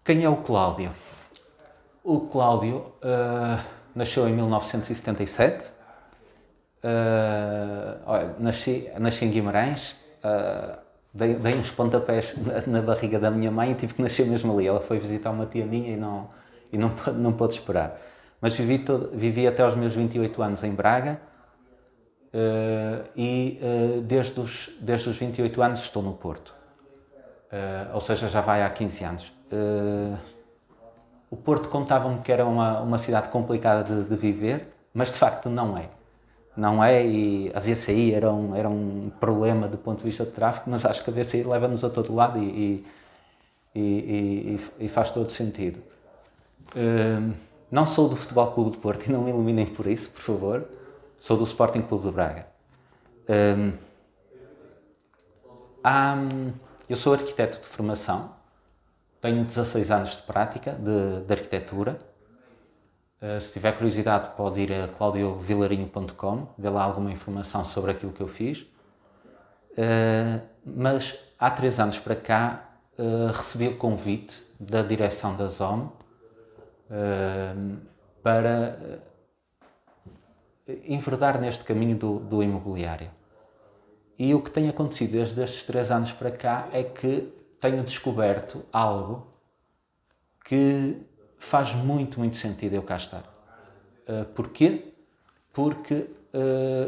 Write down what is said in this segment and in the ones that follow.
Quem é o Cláudio? O Cláudio nasceu em 1977. Nasci em Guimarães. Dei uns pontapés na barriga da minha mãe e tive que nascer mesmo ali. Ela foi visitar uma tia minha e não pôde esperar. Mas vivi até aos meus 28 anos em Braga desde os 28 anos estou no Porto. Ou seja, já vai há 15 anos. O Porto contavam-me que era uma cidade complicada de viver, mas de facto não é. Não é, e a VCI era um problema do ponto de vista de tráfego, mas acho que a VCI leva-nos a todo lado e faz todo sentido. Não sou do Futebol Clube do Porto e não me iluminem por isso, por favor. Sou do Sporting Clube de Braga. Eu sou arquiteto de formação, tenho 16 anos de prática de arquitetura. Se tiver curiosidade pode ir a claudiovilarinho.com, ver lá alguma informação sobre aquilo que eu fiz. Mas há 3 anos para cá recebi o convite da direção da ZOM para enverdar neste caminho do imobiliário. E o que tem acontecido desde estes 3 anos para cá é que tenho descoberto algo que faz muito sentido eu cá estar. Porquê? Porque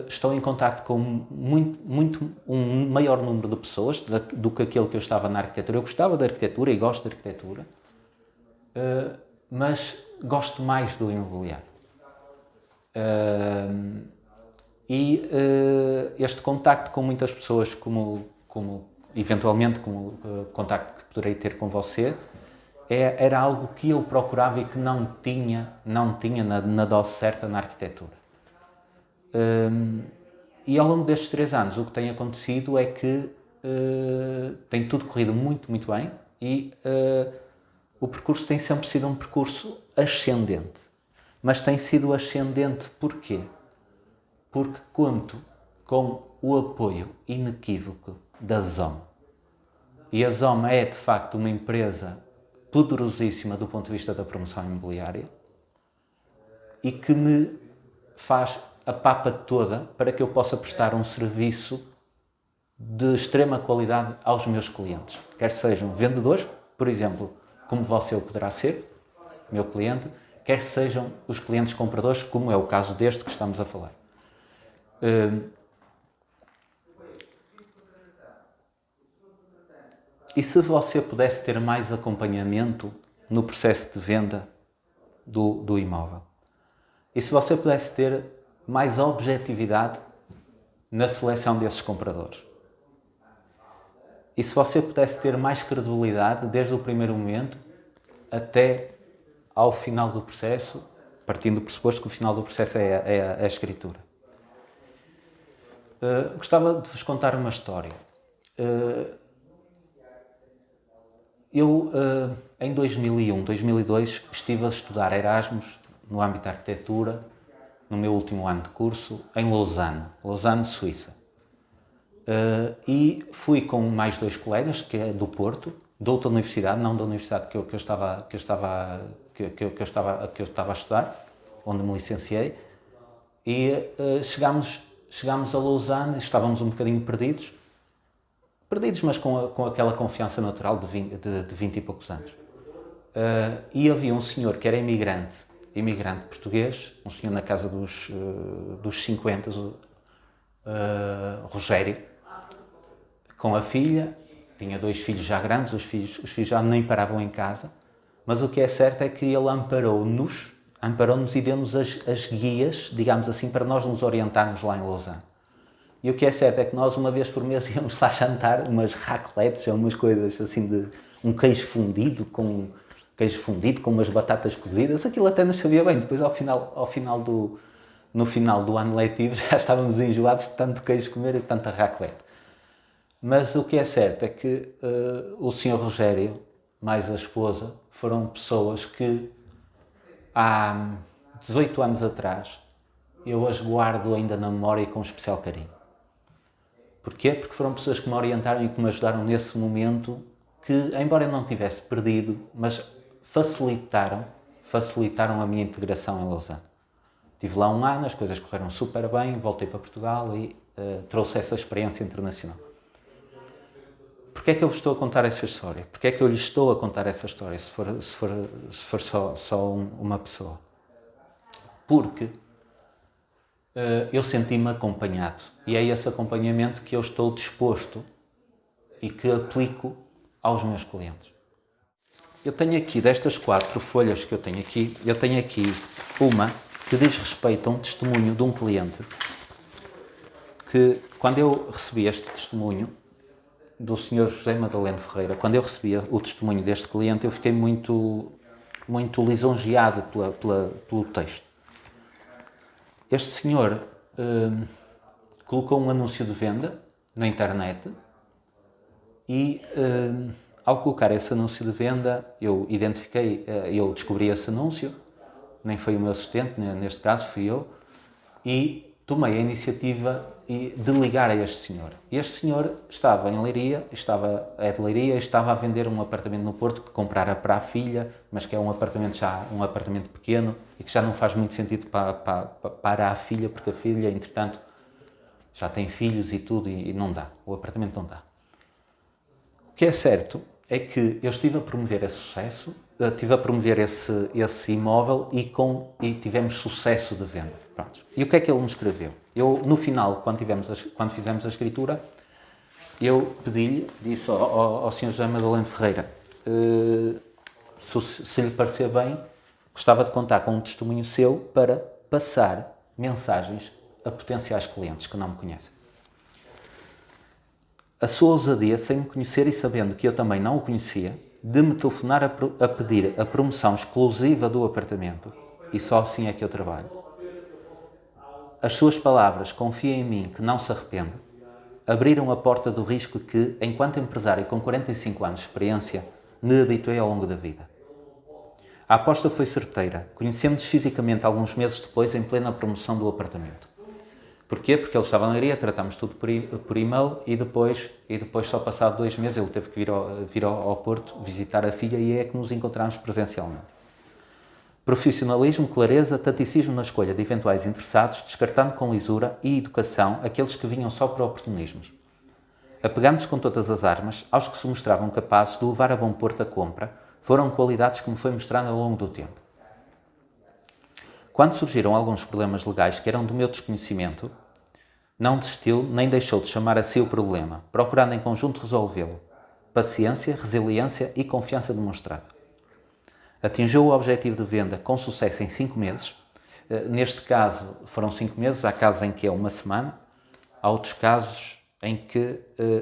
estou em contacto com um maior número de pessoas do que aquele que eu estava na arquitetura. Eu gostava da arquitetura e gosto de arquitetura, mas gosto mais do imobiliário. Este contacto com muitas pessoas, como eventualmente como o contacto que poderei ter com você, era algo que eu procurava e que não tinha na dose certa na arquitetura. E ao longo destes 3 anos o que tem acontecido é que tem tudo corrido muito bem e o percurso tem sempre sido um percurso ascendente. Mas tem sido ascendente porquê? Porque conto com o apoio inequívoco da ZOM. E a ZOM é, de facto, uma empresa poderosíssima do ponto de vista da promoção imobiliária e que me faz a papa toda para que eu possa prestar um serviço de extrema qualidade aos meus clientes. Quer sejam vendedores, por exemplo, como você poderá ser, meu cliente, quer sejam os clientes compradores, como é o caso deste que estamos a falar. E se você pudesse ter mais acompanhamento no processo de venda do imóvel? E se você pudesse ter mais objetividade na seleção desses compradores? E se você pudesse ter mais credibilidade desde o primeiro momento até ao final do processo, partindo do pressuposto que o final do processo é a escritura? Gostava de vos contar uma história. Eu, em 2001, 2002, estive a estudar Erasmus no âmbito da arquitetura, no meu último ano de curso, em Lausanne, Suíça. E fui com mais 2 colegas, que é do Porto, de outra universidade, não da universidade que eu estava a estudar, onde me licenciei, e chegámos a Lausanne, estávamos um bocadinho perdidos, mas com aquela confiança natural de 20 e poucos anos. E havia um senhor que era imigrante português, um senhor na casa dos 50, Rogério, com a filha, tinha 2 filhos já grandes, os filhos já nem paravam em casa, mas o que é certo é que ele amparou-nos e deu-nos as guias, digamos assim, para nós nos orientarmos lá em Lausanne. E o que é certo é que nós, uma vez por mês, íamos lá jantar umas raclettes, umas coisas assim de um queijo fundido com umas batatas cozidas. Aquilo até nos sabia bem. Depois, no final do ano letivo, já estávamos enjoados de tanto queijo comer e de tanta raclette. Mas o que é certo é que o Sr. Rogério, mais a esposa, foram pessoas que há 18 anos atrás eu as guardo ainda na memória e com especial carinho. Porquê? Porque foram pessoas que me orientaram e que me ajudaram nesse momento que, embora eu não tivesse perdido, mas facilitaram a minha integração em Lausanne. Estive lá um ano, as coisas correram super bem, voltei para Portugal e trouxe essa experiência internacional. Porquê é que eu vos estou a contar essa história? Porquê é que eu lhes estou a contar essa história, se for só uma pessoa? Porque eu senti-me acompanhado. E é esse acompanhamento que eu estou disposto e que aplico aos meus clientes. Eu tenho aqui, destas 4 folhas que eu tenho aqui uma que diz respeito a um testemunho de um cliente que, quando eu recebi este testemunho do Sr. José Madaleno Ferreira, quando eu recebi o testemunho deste cliente, eu fiquei muito lisonjeado pelo texto. Este senhor colocou um anúncio de venda na internet e, ao colocar esse anúncio de venda, eu descobri esse anúncio, nem foi o meu assistente, neste caso fui eu, e tomei a iniciativa de ligar a este senhor. Este senhor estava em Leiria, é de Leiria, estava a vender um apartamento no Porto que comprara para a filha, mas que é um apartamento pequeno e que já não faz muito sentido para a filha, porque a filha, entretanto, já tem filhos e tudo e não dá, o apartamento não dá. O que é certo é que eu estive a promover esse sucesso, estive a promover esse imóvel e tivemos sucesso de venda. Pronto. E o que é que ele me escreveu? Eu, no final, quando fizemos a escritura, eu disse ao Sr. José Madaleno Ferreira, se lhe parecer bem, gostava de contar com um testemunho seu para passar mensagens a potenciais clientes que não me conhecem. A sua ousadia, sem me conhecer e sabendo que eu também não o conhecia, de me telefonar a pedir a promoção exclusiva do apartamento, e só assim é que eu trabalho. As suas palavras, confia em mim que não se arrepende, abriram a porta do risco que, enquanto empresário com 45 anos de experiência, me habituei ao longo da vida. A aposta foi certeira. Conhecemos-nos fisicamente alguns meses depois, em plena promoção do apartamento. Porquê? Porque ele estava na Leiria, tratámos tudo por e-mail e depois só passado 2 meses, ele teve que vir ao Porto visitar a filha e é que nos encontramos presencialmente. Profissionalismo, clareza, taticismo na escolha de eventuais interessados, descartando com lisura e educação aqueles que vinham só por oportunismos. Apegando-se com todas as armas aos que se mostravam capazes de levar a bom porto a compra, foram qualidades que me foi mostrando ao longo do tempo. Quando surgiram alguns problemas legais que eram do meu desconhecimento, não desistiu nem deixou de chamar a si o problema, procurando em conjunto resolvê-lo. Paciência, resiliência e confiança demonstrada. Atingiu o objetivo de venda com sucesso em 5 meses. Neste caso foram 5 meses, há casos em que é 1 semana, há outros casos em que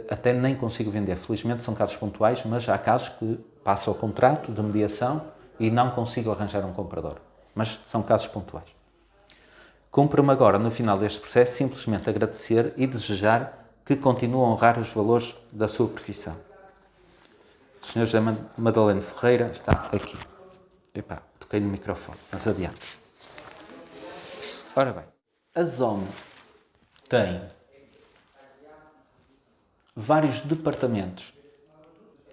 até nem consigo vender. Felizmente são casos pontuais, mas há casos que passo ao contrato de mediação e não consigo arranjar um comprador. Mas são casos pontuais. Cumpre-me agora, no final deste processo, simplesmente agradecer e desejar que continue a honrar os valores da sua profissão. O Sr. José Madaleno Ferreira está aqui. Epá, toquei no microfone, mas adiante. Ora bem, a Zone tem vários departamentos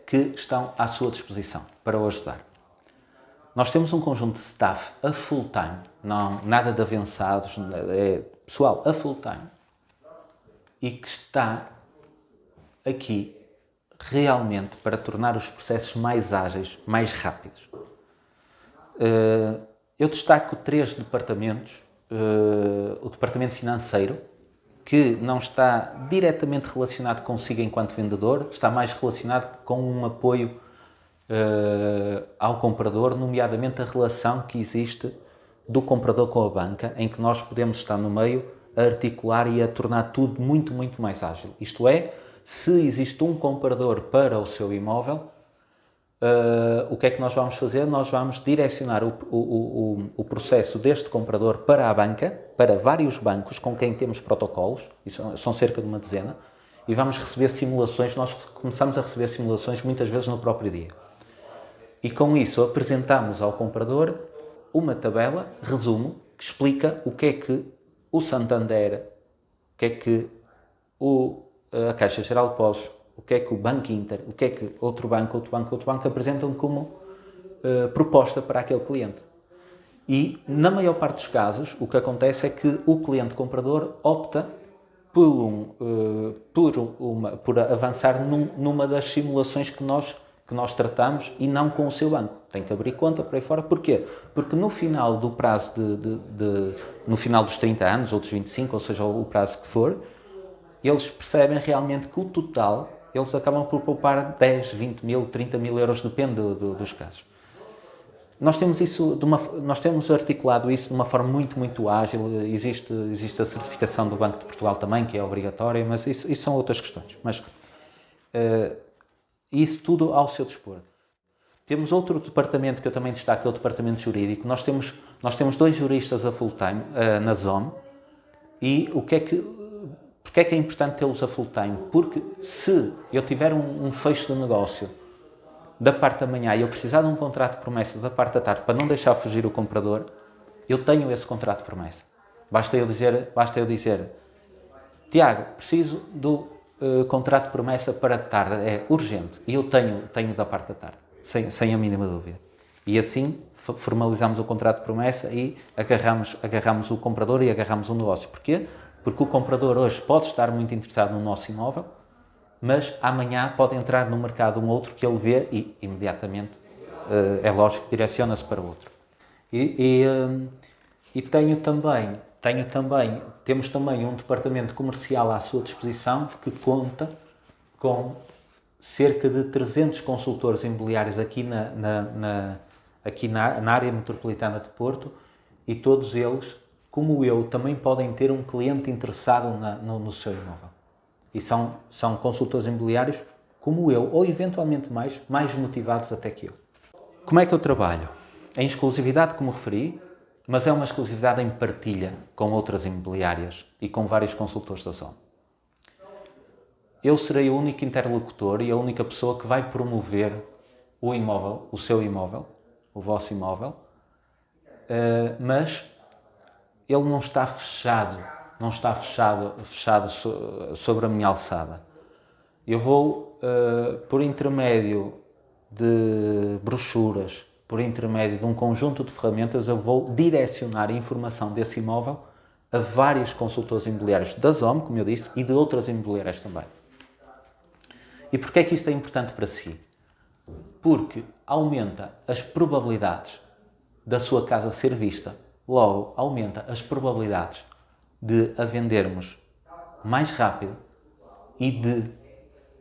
que estão à sua disposição para o ajudar. Nós temos um conjunto de staff a full time, não, nada de avançados, é pessoal a full time e que está aqui realmente para tornar os processos mais ágeis, mais rápidos. Eu destaco 3 departamentos. O departamento financeiro, que não está diretamente relacionado consigo enquanto vendedor, está mais relacionado com um apoio ao comprador, nomeadamente a relação que existe do comprador com a banca, em que nós podemos estar no meio a articular e a tornar tudo muito, muito mais ágil. Isto é, se existe um comprador para o seu imóvel, o que é que nós vamos fazer? Nós vamos direcionar o processo deste comprador para a banca, para vários bancos com quem temos protocolos, e são cerca de 1 dezena, e vamos receber simulações. Nós começamos a receber simulações muitas vezes no próprio dia. E com isso apresentamos ao comprador uma tabela, resumo, que explica o que é que o Santander, o que é que a Caixa Geral de Depósitos, o que é que o Banco Inter, o que é que outro banco apresentam como proposta para aquele cliente. E, na maior parte dos casos, o que acontece é que o cliente comprador opta por avançar numa das simulações que nós tratamos e não com o seu banco. Tem que abrir conta por aí fora. Porquê? Porque no final do prazo no final dos 30 anos, ou dos 25, ou seja, o prazo que for, eles percebem realmente que o total, eles acabam por poupar 10, 20 mil, 30 mil euros, depende dos casos. Nós temos articulado isso de uma forma muito, muito ágil. Existe a certificação do Banco de Portugal também, que é obrigatória, mas isso são outras questões. Mas isso tudo ao seu dispor. Temos outro departamento que eu também destaco, que é o departamento jurídico. Nós temos 2 juristas a full time na ZOM. E porque é que é importante tê-los a full time? Porque se eu tiver um fecho de negócio da parte da manhã e eu precisar de um contrato de promessa da parte da tarde para não deixar fugir o comprador, eu tenho esse contrato de promessa. Basta eu dizer Tiago, preciso do contrato de promessa para a tarde, é urgente, e eu tenho da parte da tarde, sem a mínima dúvida. E assim formalizamos o contrato de promessa e agarramos o comprador e agarramos o negócio. Porquê? Porque o comprador hoje pode estar muito interessado no nosso imóvel, mas amanhã pode entrar no mercado um outro que ele vê e imediatamente, é lógico, direciona-se para outro. Temos também um departamento comercial à sua disposição que conta com cerca de 300 consultores imobiliários aqui na área metropolitana de Porto, e todos eles, como eu, também podem ter um cliente interessado no seu imóvel. E são consultores imobiliários como eu, ou eventualmente mais motivados até que eu. Como é que eu trabalho? Em exclusividade, como referi, mas é uma exclusividade em partilha com outras imobiliárias e com vários consultores da zona. Eu serei o único interlocutor e a única pessoa que vai promover o imóvel, o seu imóvel, o vosso imóvel, mas ele não está fechado sobre a minha alçada. Eu vou, por intermédio de brochuras, por intermédio de um conjunto de ferramentas, eu vou direcionar a informação desse imóvel a vários consultores imobiliários da ZOM, como eu disse, e de outras imobiliárias também. E porquê é que isto é importante para si? Porque aumenta as probabilidades da sua casa ser vista, logo aumenta as probabilidades de a vendermos mais rápido e de,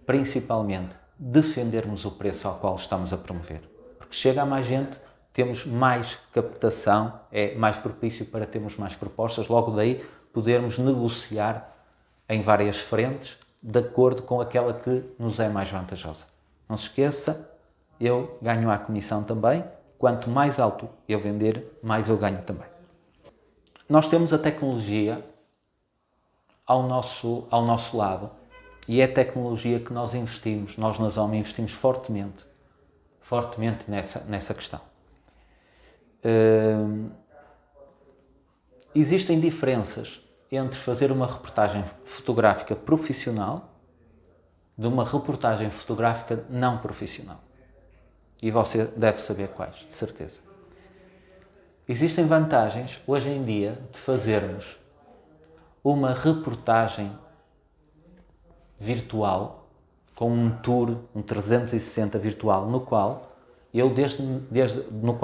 principalmente, defendermos o preço ao qual estamos a promover. Porque chega a mais gente, temos mais captação, é mais propício para termos mais propostas, logo daí podermos negociar em várias frentes de acordo com aquela que nos é mais vantajosa. Não se esqueça, eu ganho a comissão também, quanto mais alto eu vender, mais eu ganho também. Nós temos a tecnologia ao nosso lado e é a tecnologia que nós investimos, nós na ZOM investimos fortemente nessa questão. Existem diferenças entre fazer uma reportagem fotográfica profissional de uma reportagem fotográfica não profissional. E você deve saber quais, de certeza. Existem vantagens, hoje em dia, de fazermos uma reportagem virtual, com um tour, um 360 virtual, no qual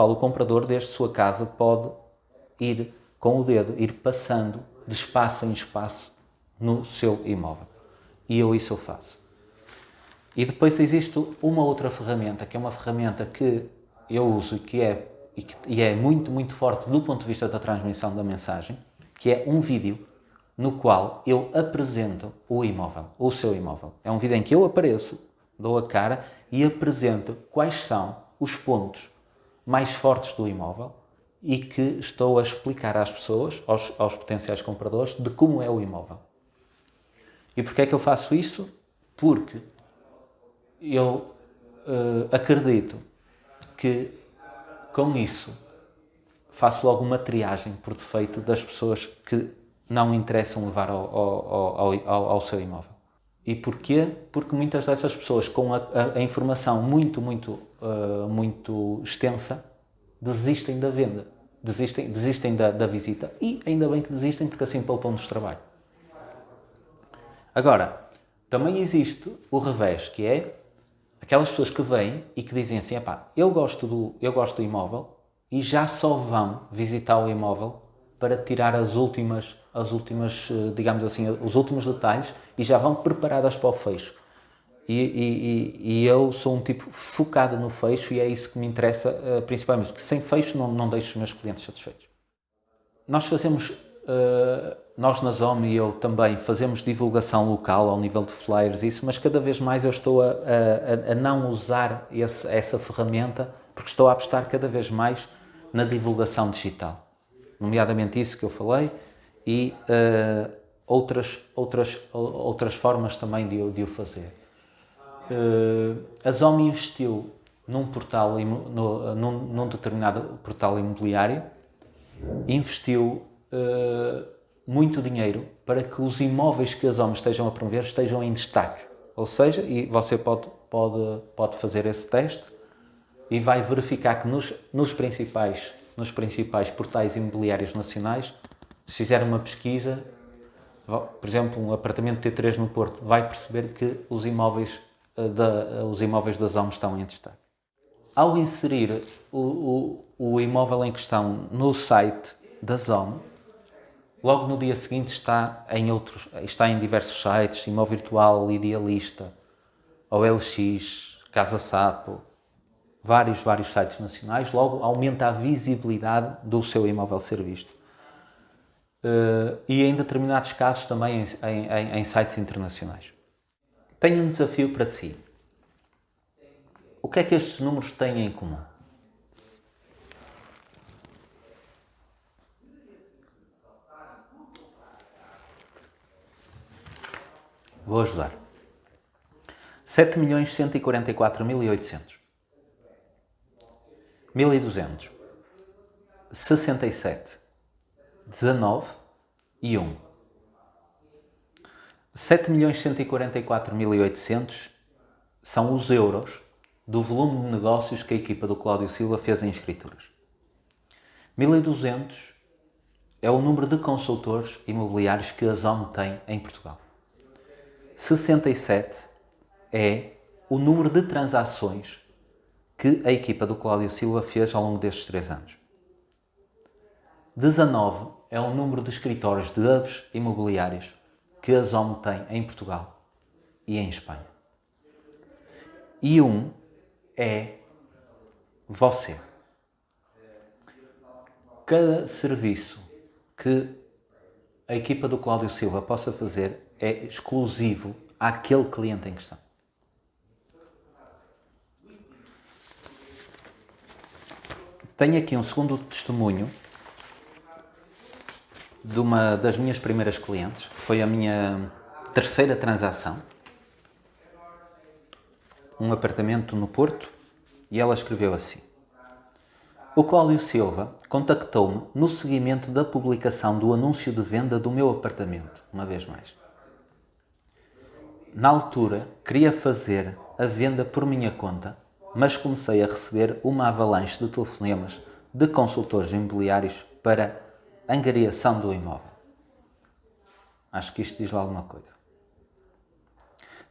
o comprador, desde sua casa, pode ir com o dedo, ir passando de espaço em espaço no seu imóvel. E isso eu faço. E depois existe uma outra ferramenta, que é uma ferramenta que eu uso e é muito, muito forte do ponto de vista da transmissão da mensagem, que é um vídeo no qual eu apresento o imóvel, o seu imóvel. É um vídeo em que eu apareço, dou a cara e apresento quais são os pontos mais fortes do imóvel e que estou a explicar às pessoas, aos potenciais compradores, de como é o imóvel. E porquê é que eu faço isso? Porque eu acredito que com isso faço logo uma triagem por defeito das pessoas que não interessam levar ao seu imóvel. E porquê? Porque muitas dessas pessoas com a informação muito extensa desistem da venda, desistem da visita, e ainda bem que desistem, porque assim poupam-nos trabalho. Agora, também existe o revés, que é aquelas pessoas que vêm e que dizem assim: epá, eu gosto do imóvel, e já só vão visitar o imóvel para tirar as últimas, digamos assim, os últimos detalhes, e já vão preparadas para o fecho. E eu sou um tipo focado no fecho, e é isso que me interessa principalmente, porque sem fecho não deixo os meus clientes satisfeitos. Nós nós na ZOM e eu também fazemos divulgação local ao nível de flyers, isso, mas cada vez mais eu estou a não usar essa ferramenta, porque estou a apostar cada vez mais na divulgação digital, nomeadamente isso que eu falei, e outras formas também de o fazer. A ZOM investiu num determinado portal imobiliário, investiu muito dinheiro para que os imóveis que a ZOM estejam a promover estejam em destaque. Ou seja, e você pode fazer esse teste e vai verificar que nos principais portais imobiliários nacionais, se fizer uma pesquisa, por exemplo, um apartamento T3 no Porto, vai perceber que os imóveis da ZOM estão em destaque. Ao inserir o imóvel em questão no site da ZOM, logo no dia seguinte está em diversos sites, Imóvel Virtual, Idealista, OLX, Casa Sapo, vários sites nacionais. Logo aumenta a visibilidade do seu imóvel ser visto. E em determinados casos também em sites internacionais. Tenho um desafio para si. O que é que estes números têm em comum? Vou ajudar. 7.144.800. 1.200. 67. 19 e 1. 7.144.800 são os euros do volume de negócios que a equipa do Cláudio Silva fez em escrituras. 1.200 é o número de consultores imobiliários que a ZOM tem em Portugal. 67 é o número de transações que a equipa do Cláudio Silva fez ao longo destes 3 anos. 19 é o número de escritórios de hubs imobiliários que a ZOM tem em Portugal e em Espanha. E 1 é você. Cada serviço que a equipa do Cláudio Silva possa fazer é exclusivo àquele cliente em questão. Tenho aqui um segundo testemunho de uma das minhas primeiras clientes. Foi a minha terceira transação. Um apartamento no Porto, e ela escreveu assim: o Cláudio Silva contactou-me no seguimento da publicação do anúncio de venda do meu apartamento, uma vez mais. Na altura, queria fazer a venda por minha conta, mas comecei a receber uma avalanche de telefonemas de consultores imobiliários para angariação do imóvel. Acho que isto diz lá alguma coisa.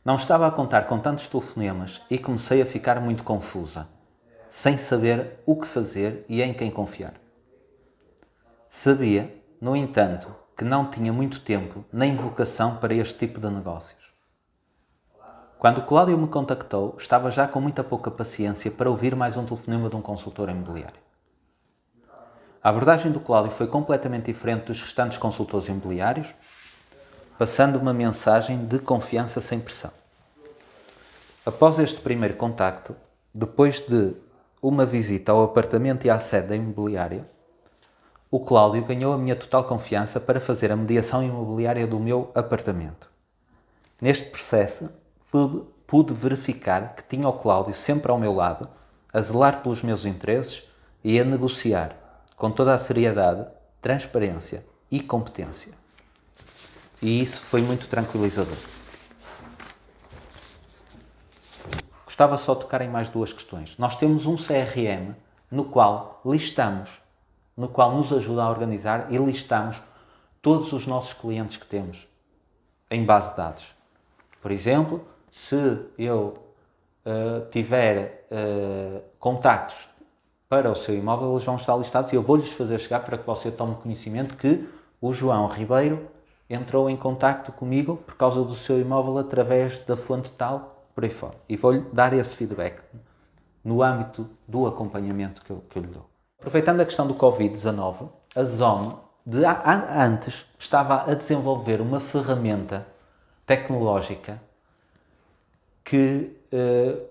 Não estava a contar com tantos telefonemas e comecei a ficar muito confusa, sem saber o que fazer e em quem confiar. Sabia, no entanto, que não tinha muito tempo nem vocação para este tipo de negócios. Quando o Cláudio me contactou, estava já com muita pouca paciência para ouvir mais um telefonema de um consultor imobiliário. A abordagem do Cláudio foi completamente diferente dos restantes consultores imobiliários, passando uma mensagem de confiança sem pressão. Após este primeiro contacto, depois de uma visita ao apartamento e à sede da imobiliária, o Cláudio ganhou a minha total confiança para fazer a mediação imobiliária do meu apartamento. Neste processo, pude verificar que tinha o Cláudio sempre ao meu lado, a zelar pelos meus interesses e a negociar com toda a seriedade, transparência e competência. E isso foi muito tranquilizador. gostava só de tocar em mais duas questões. Nós temos um CRM no qual nos ajuda a organizar e listamos todos os nossos clientes que temos em base de dados. Por exemplo, se eu tiver contactos para o seu imóvel, eles vão estar listados e eu vou-lhes fazer chegar para que você tome conhecimento que o João Ribeiro entrou em contacto comigo por causa do seu imóvel através da fonte tal, por aí fora. E vou-lhe dar esse feedback no âmbito do acompanhamento que eu lhe dou. Aproveitando a questão do Covid-19, a ZOM antes estava a desenvolver uma ferramenta tecnológica que,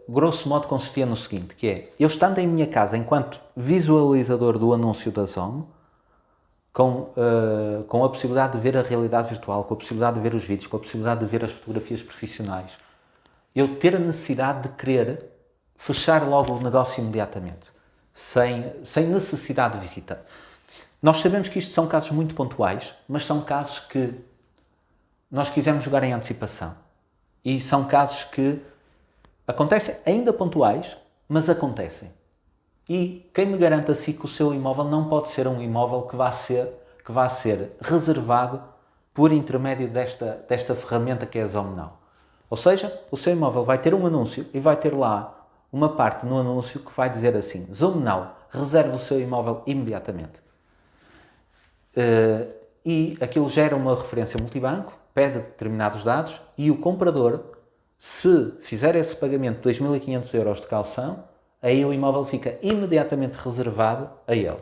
grosso modo, consistia no seguinte, que é, eu estando em minha casa enquanto visualizador do anúncio da ZOM, com a possibilidade de ver a realidade virtual, com a possibilidade de ver os vídeos, com a possibilidade de ver as fotografias profissionais, eu ter a necessidade de querer fechar logo o negócio imediatamente, sem necessidade de visita. Nós sabemos que isto são casos muito pontuais, mas são casos que nós quisemos jogar em antecipação. E são casos que acontecem ainda pontuais, mas acontecem. E quem me garante assim que o seu imóvel não pode ser um imóvel que vá ser reservado por intermédio desta ferramenta que é a ZOM Now. Ou seja, o seu imóvel vai ter um anúncio e vai ter lá uma parte no anúncio que vai dizer assim, ZOM Now, reserve o seu imóvel imediatamente. E aquilo gera uma referência multibanco, pede determinados dados e o comprador, se fizer esse pagamento de 2.500 euros de calção, aí o imóvel fica imediatamente reservado a ele.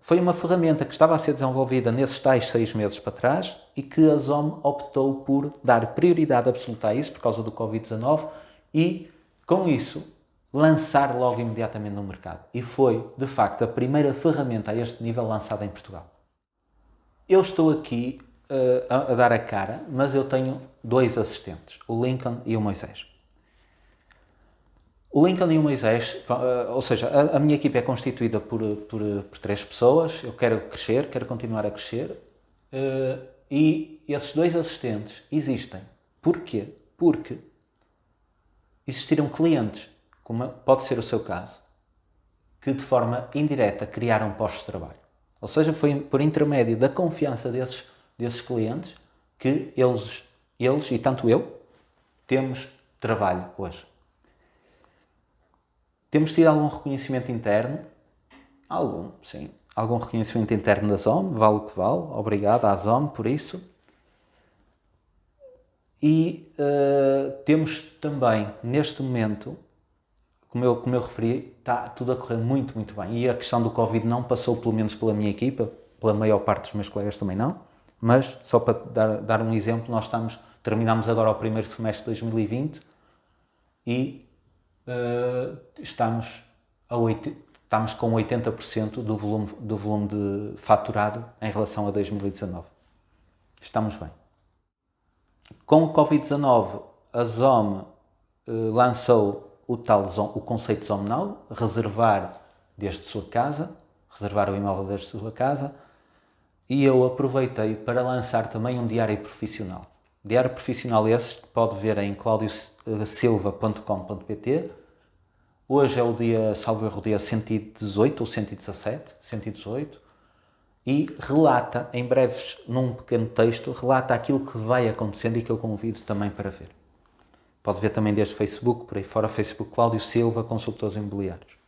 Foi uma ferramenta que estava a ser desenvolvida nesses tais 6 meses para trás e que a ZOM optou por dar prioridade absoluta a isso por causa do Covid-19 e, com isso, lançar logo imediatamente no mercado. E foi, de facto, a primeira ferramenta a este nível lançada em Portugal. Eu estou aqui a dar a cara, mas eu tenho 2 assistentes, o Lincoln e o Moisés. O Lincoln e o Moisés, ou seja, a minha equipe é constituída por 3 pessoas, eu quero crescer, quero continuar a crescer, e esses 2 assistentes existem. Porquê? Porque existiram clientes, como pode ser o seu caso, que de forma indireta criaram postos de trabalho. Ou seja, foi por intermédio da confiança desses clientes que eles e tanto eu temos trabalho hoje. Temos tido algum reconhecimento interno? Sim. Algum reconhecimento interno da ZOM, vale o que vale. Obrigado à ZOM por isso. E temos também, neste momento, como eu referi, está tudo a correr muito, muito bem. E a questão do Covid não passou, pelo menos pela minha equipa, pela maior parte dos meus colegas também não, mas só para dar um exemplo, nós terminamos agora o primeiro semestre de 2020 e estamos com 80% do volume de faturado em relação a 2019. Estamos bem. Com o Covid-19, a ZOM lançou o conceito ZOM Now, reservar desde sua casa, reservar o imóvel desde sua casa, e eu aproveitei para lançar também um diário profissional. Diário profissional esse que pode ver em claudiosilva.com.pt. Hoje é o dia, salvo erro, dia 118 ou 118, e relata, em breves, num pequeno texto, relata aquilo que vai acontecendo e que eu convido também para ver. Pode ver também desde Facebook, por aí fora, Facebook Cláudio Silva, Consultores Imobiliários.